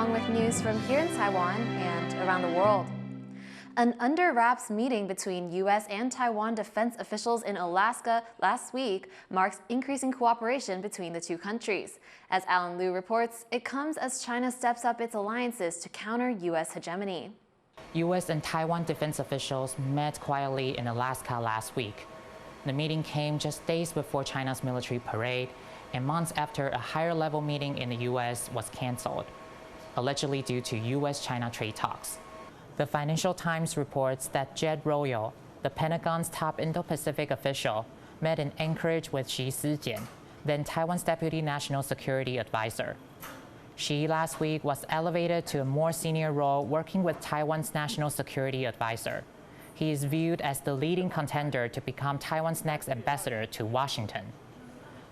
Wong with news from here in Taiwan and around the world. An under-wraps meeting between U.S. and Taiwan defense officials in Alaska last week marks increasing cooperation between the two countries. As Alan Liu reports, it comes as China steps up its alliances to counter U.S. hegemony. U.S. and Taiwan defense officials met quietly in Alaska last week. The meeting came just days before China's military parade and months after a higher-level meeting in the U.S. was canceled, allegedly due to U.S.-China trade talks. The Financial Times reports that Jed Royal, the Pentagon's top Indo-Pacific official, met in Anchorage with Xi Zijian, then Taiwan's Deputy National Security Advisor. Xi last week was elevated to a more senior role working with Taiwan's National Security Advisor. He is viewed as the leading contender to become Taiwan's next ambassador to Washington.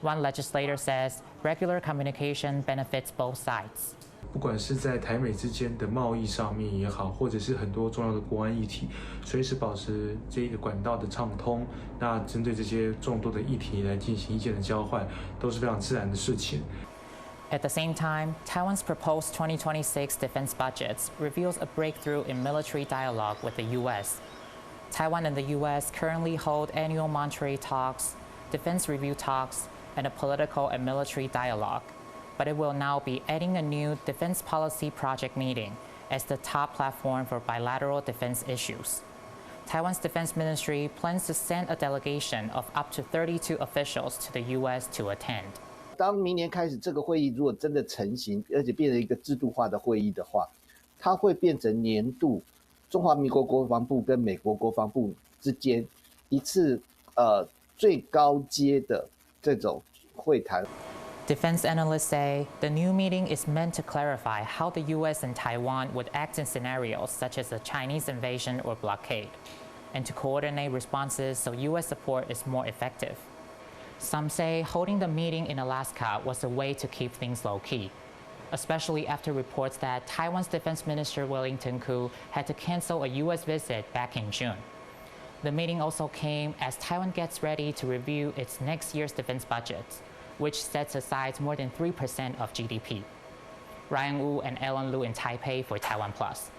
One legislator says regular communication benefits both sides. 不管是在台美之间的贸易上面也好，或者是很多重要的国安议题，随时保持这一个管道的畅通，那针对这些众多的议题来进行意见的交换，都是非常自然的事情。 At the same time, Taiwan's proposed 2026 defense budgets reveals a breakthrough in military dialogue with the U.S. Taiwan and the U.S. currently hold annual monetary talks, defense review talks, and a political and military dialogue. But it will now be adding a new defense policy project meeting as the top platform for bilateral defense issues. Taiwan's defense ministry plans to send a delegation of up to 32 officials to the U.S. to attend. 当明年开始，这个会议如果真的成型，而且变成一个制度化的会议的话，它会变成年度中华民国国防部跟美国国防部之间一次最高阶的这种会谈。 Defense analysts say the new meeting is meant to clarify how the U.S. and Taiwan would act in scenarios such as a Chinese invasion or blockade, and to coordinate responses so U.S. support is more effective. Some say holding the meeting in Alaska was a way to keep things low-key, especially after reports that Taiwan's Defense Minister Wellington Koo had to cancel a U.S. visit back in June. The meeting also came as Taiwan gets ready to review its next year's defense budget, which sets aside more than 3% of GDP. Ryan Wu and Ellen Liu in Taipei for TaiwanPlus.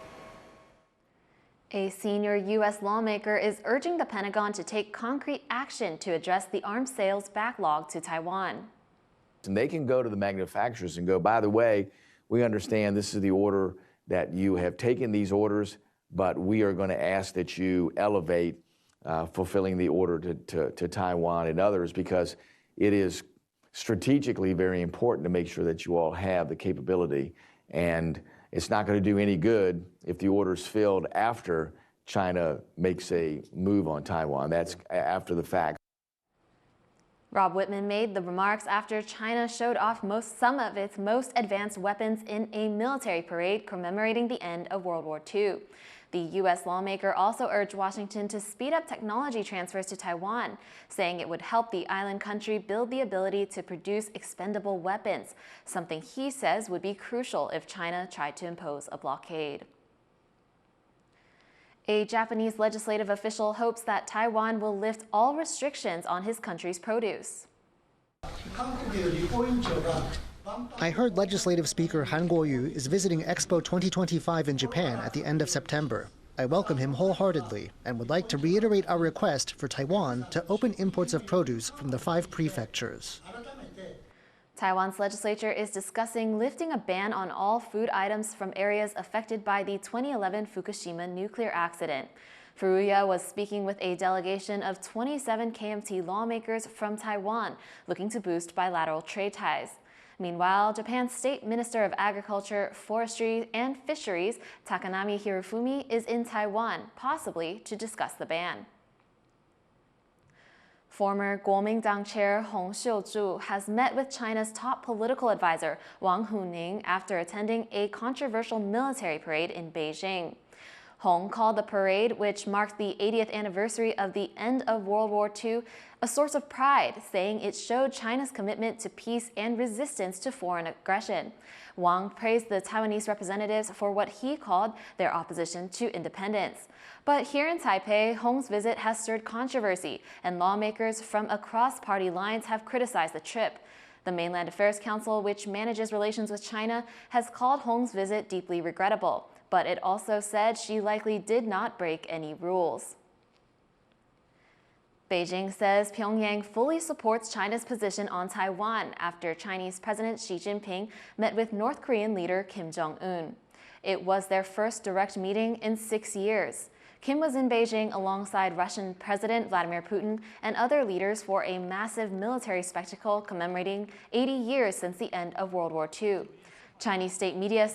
A senior U.S. lawmaker is urging the Pentagon to take concrete action to address the arms sales backlog to Taiwan. And they can go to the manufacturers and go, by the way, we understand this is the order that you have taken these orders, but we are going to ask that you elevate fulfilling the order to Taiwan and others, because it is strategically very important to make sure that you all have the capability. And it's not going to do any good if the order's filled after China makes a move on Taiwan. That's after the fact. Rob Whitman made the remarks after China showed off some of its most advanced weapons in a military parade commemorating the end of World War II. The U.S. lawmaker also urged Washington to speed up technology transfers to Taiwan, saying it would help the island country build the ability to produce expendable weapons, something he says would be crucial if China tried to impose a blockade. A Japanese legislative official hopes that Taiwan will lift all restrictions on his country's produce. I heard Legislative Speaker Han Kuo-yu is visiting Expo 2025 in Japan at the end of September. I welcome him wholeheartedly and would like to reiterate our request for Taiwan to open imports of produce from the 5 prefectures. Taiwan's legislature is discussing lifting a ban on all food items from areas affected by the 2011 Fukushima nuclear accident. Furuya was speaking with a delegation of 27 KMT lawmakers from Taiwan, looking to boost bilateral trade ties. Meanwhile, Japan's State Minister of Agriculture, Forestry, and Fisheries, Takanami Hirofumi, is in Taiwan, possibly to discuss the ban. Former Kuomintang chair Hong Xiuzhu has met with China's top political advisor, Wang Huning, after attending a controversial military parade in Beijing. Hong called the parade, which marked the 80th anniversary of the end of World War II, a source of pride, saying it showed China's commitment to peace and resistance to foreign aggression. Wang praised the Taiwanese representatives for what he called their opposition to independence. But here in Taipei, Hong's visit has stirred controversy, and lawmakers from across party lines have criticized the trip. The Mainland Affairs Council, which manages relations with China, has called Hong's visit deeply regrettable, but it also said she likely did not break any rules. Beijing says Pyongyang fully supports China's position on Taiwan after Chinese President Xi Jinping met with North Korean leader Kim Jong-un. It was their first direct meeting in 6 years. Kim was in Beijing alongside Russian President Vladimir Putin and other leaders for a massive military spectacle commemorating 80 years since the end of World War II. Chinese state media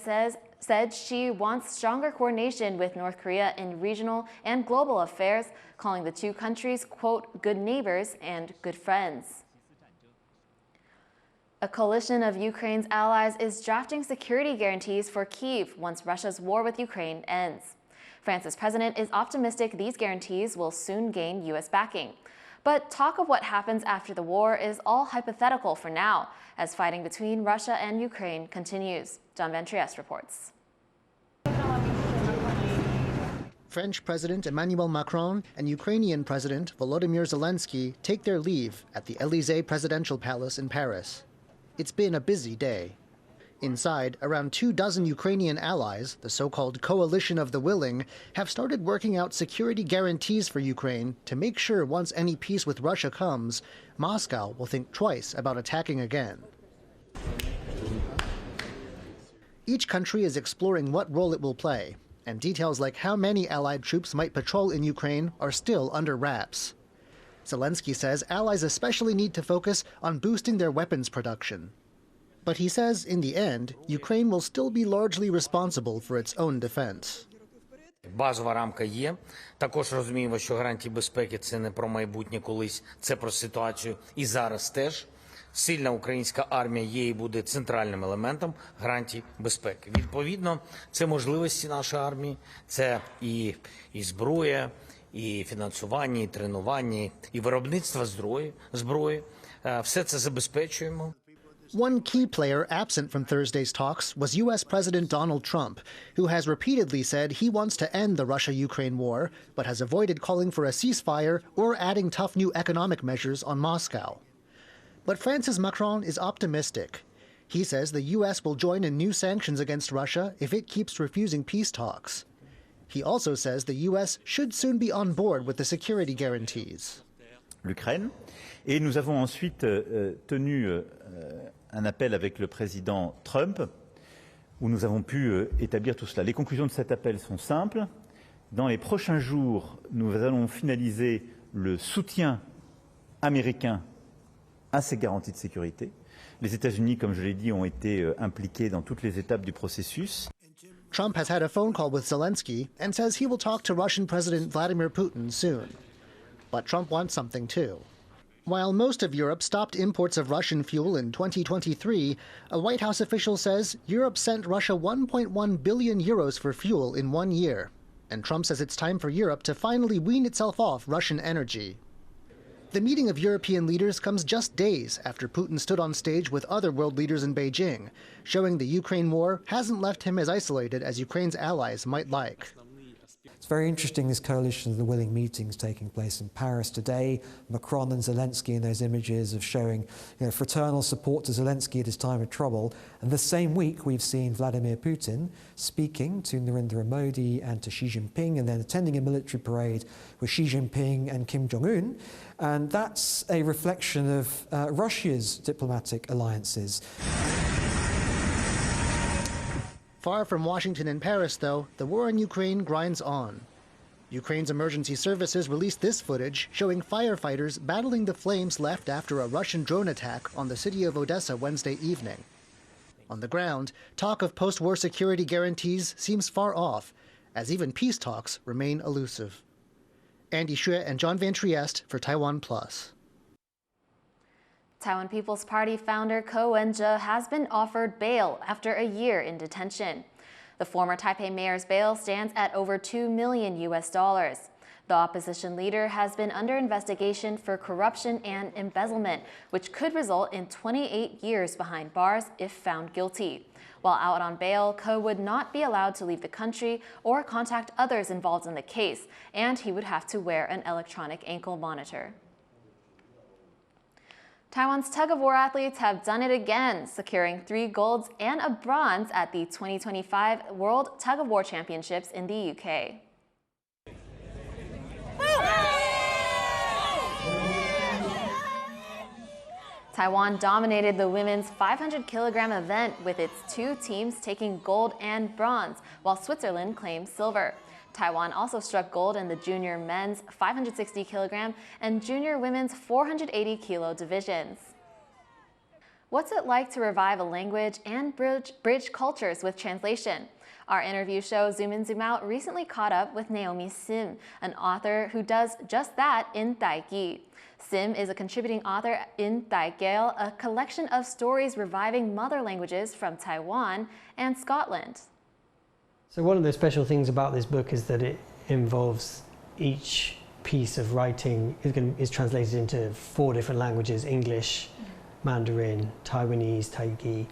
said she wants stronger coordination with North Korea in regional and global affairs, calling the two countries, quote, good neighbors and good friends. A coalition of Ukraine's allies is drafting security guarantees for Kyiv once Russia's war with Ukraine ends. France's president is optimistic these guarantees will soon gain U.S. backing. But talk of what happens after the war is all hypothetical for now, as fighting between Russia and Ukraine continues. John Van Trieste reports. French President Emmanuel Macron and Ukrainian President Volodymyr Zelensky take their leave at the Élysée Presidential Palace in Paris. It's been a busy day. Inside, around 24 Ukrainian allies, the so-called Coalition of the Willing, have started working out security guarantees for Ukraine to make sure once any peace with Russia comes, Moscow will think twice about attacking again. Each country is exploring what role it will play, and details like how many allied troops might patrol in Ukraine are still under wraps. Zelensky says allies especially need to focus on boosting their weapons production. But he says, in the end, Ukraine will still be largely responsible for its own defense. Базова рамка є. Також розуміємо, що гарантії безпеки – це не про майбутнє колись, це про ситуацію і зараз теж. Сильна українська армія є і буде центральним елементом гарантій безпеки. Відповідно, це можливості нашої армії, це і зброя, і фінансування, і тренування, і виробництво зброї. Все це забезпечуємо. One key player absent from Thursday's talks was U.S. President Donald Trump, who has repeatedly said he wants to end the Russia-Ukraine war, but has avoided calling for a ceasefire or adding tough new economic measures on Moscow. But France's Macron is optimistic. He says the U.S. will join in new sanctions against Russia if it keeps refusing peace talks. He also says the U.S. should soon be on board with the security guarantees. L'Ukraine. Et nous avons ensuite tenu un appel avec le président Trump, où nous avons pu établir tout cela. Les conclusions de cet appel sont simples. Dans les prochains jours, nous allons finaliser le soutien américain à ces garanties de sécurité. Les États-Unis, comme je l'ai dit, ont été impliqués dans toutes les étapes du processus. Trump has had a phone call with Zelensky and says he will talk to Russian President Vladimir Putin soon. But Trump wants something too. While most of Europe stopped imports of Russian fuel in 2023, a White House official says Europe sent Russia 1.1 billion euros for fuel in 1 year. And Trump says it's time for Europe to finally wean itself off Russian energy. The meeting of European leaders comes just days after Putin stood on stage with other world leaders in Beijing, showing the Ukraine war hasn't left him as isolated as Ukraine's allies might like. It's very interesting, this coalition of the willing meetings taking place in Paris today. Macron and Zelensky in those images of showing fraternal support to Zelensky at his time of trouble. And the same week we've seen Vladimir Putin speaking to Narendra Modi and to Xi Jinping and then attending a military parade with Xi Jinping and Kim Jong-un. And that's a reflection of Russia's diplomatic alliances. Far from Washington and Paris, though, the war in Ukraine grinds on. Ukraine's emergency services released this footage showing firefighters battling the flames left after a Russian drone attack on the city of Odessa Wednesday evening. On the ground, talk of post-war security guarantees seems far off, as even peace talks remain elusive. Andy Xue and John Van Trieste for TaiwanPlus. Taiwan People's Party founder Ko Wen-je has been offered bail after a year in detention. The former Taipei mayor's bail stands at over $2 million. The opposition leader has been under investigation for corruption and embezzlement, which could result in 28 years behind bars if found guilty. While out on bail, Ko would not be allowed to leave the country or contact others involved in the case, and he would have to wear an electronic ankle monitor. Taiwan's tug-of-war athletes have done it again, securing 3 golds and a bronze at the 2025 World Tug-of-War Championships in the UK. Taiwan dominated the women's 500-kilogram event with its 2 teams taking gold and bronze, while Switzerland claimed silver. Taiwan also struck gold in the junior men's 560-kilogram and junior women's 480-kilo divisions. What's it like to revive a language and bridge cultures with translation? Our interview show Zoom In Zoom Out recently caught up with Naomi Sim, an author who does just that in Taigi. Sim is a contributing author in Taigi, a collection of stories reviving mother languages from Taiwan and Scotland. So one of the special things about this book is that it involves each piece of writing is translated into 4 different languages: English, Mandarin, Taiwanese, Taigi,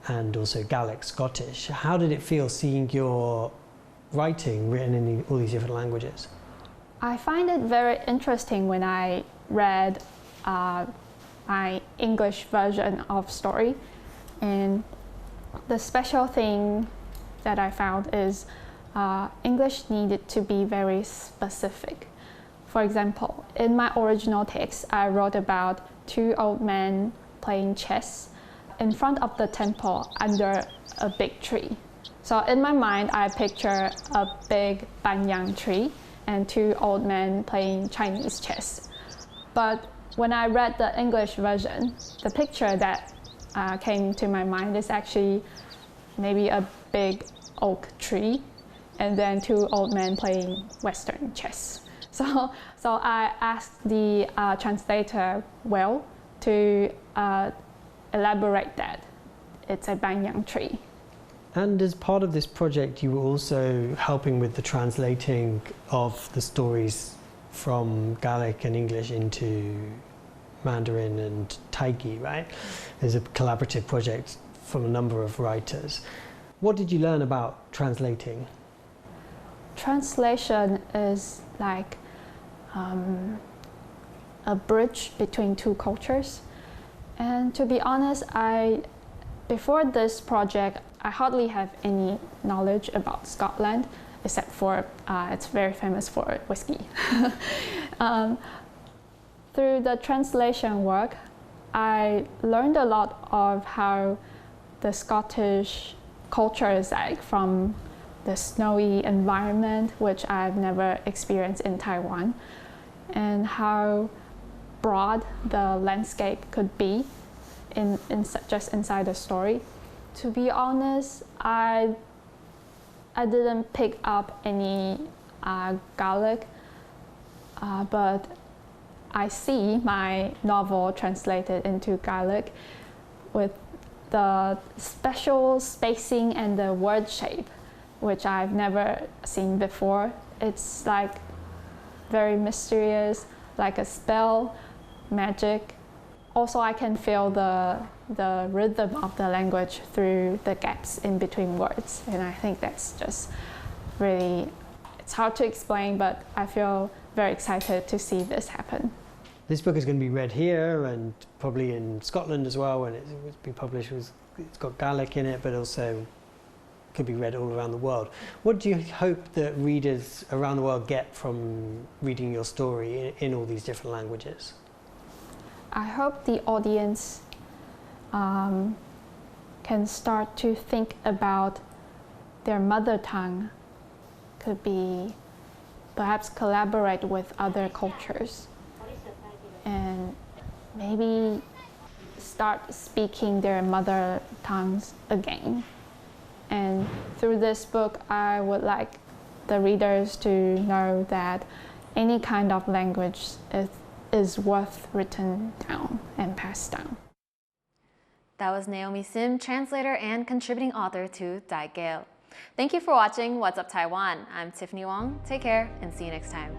and also Gaelic, Scottish. How did it feel seeing your writing written in all these different languages? I find it very interesting when I read my English version of story, and the special thing that I found is English needed to be very specific. For example, in my original text, I wrote about 2 old men playing chess in front of the temple under a big tree. So in my mind, I picture a big banyan tree and 2 old men playing Chinese chess. But when I read the English version, the picture that came to my mind is actually maybe a big oak tree and then 2 old men playing Western chess. So I asked the translator, Will, to elaborate that it's a banyan tree. And as part of this project, you were also helping with the translating of the stories from Gaelic and English into Mandarin and Taigi, right? There's a collaborative project from a number of writers. What did you learn about translating? Translation is like a bridge between 2 cultures. And to be honest, before this project, I hardly have any knowledge about Scotland, except for it's very famous for whiskey. Through the translation work, I learned a lot of how the Scottish culture is like, from the snowy environment, which I've never experienced in Taiwan, and how broad the landscape could be just inside the story. To be honest, I didn't pick up any Gaelic, but I see my novel translated into Gaelic with the special spacing and the word shape, which I've never seen before. It's like very mysterious, like a spell, magic. Also, I can feel the rhythm of the language through the gaps in between words. And I think that's just really, it's hard to explain, but I feel very excited to see this happen. This book is going to be read here and probably in Scotland as well when it will be published. It's got Gaelic in it, but also could be read all around the world. What do you hope that readers around the world get from reading your story in all these different languages? I hope the audience can start to think about their mother tongue, could be perhaps collaborate with other cultures, and maybe start speaking their mother tongues again. And through this book, I would like the readers to know that any kind of language is worth written down and passed down. That was Naomi Sim, translator and contributing author to Taigi. Thank you for watching What's Up Taiwan. I'm Tiffany Wong. Take care and see you next time.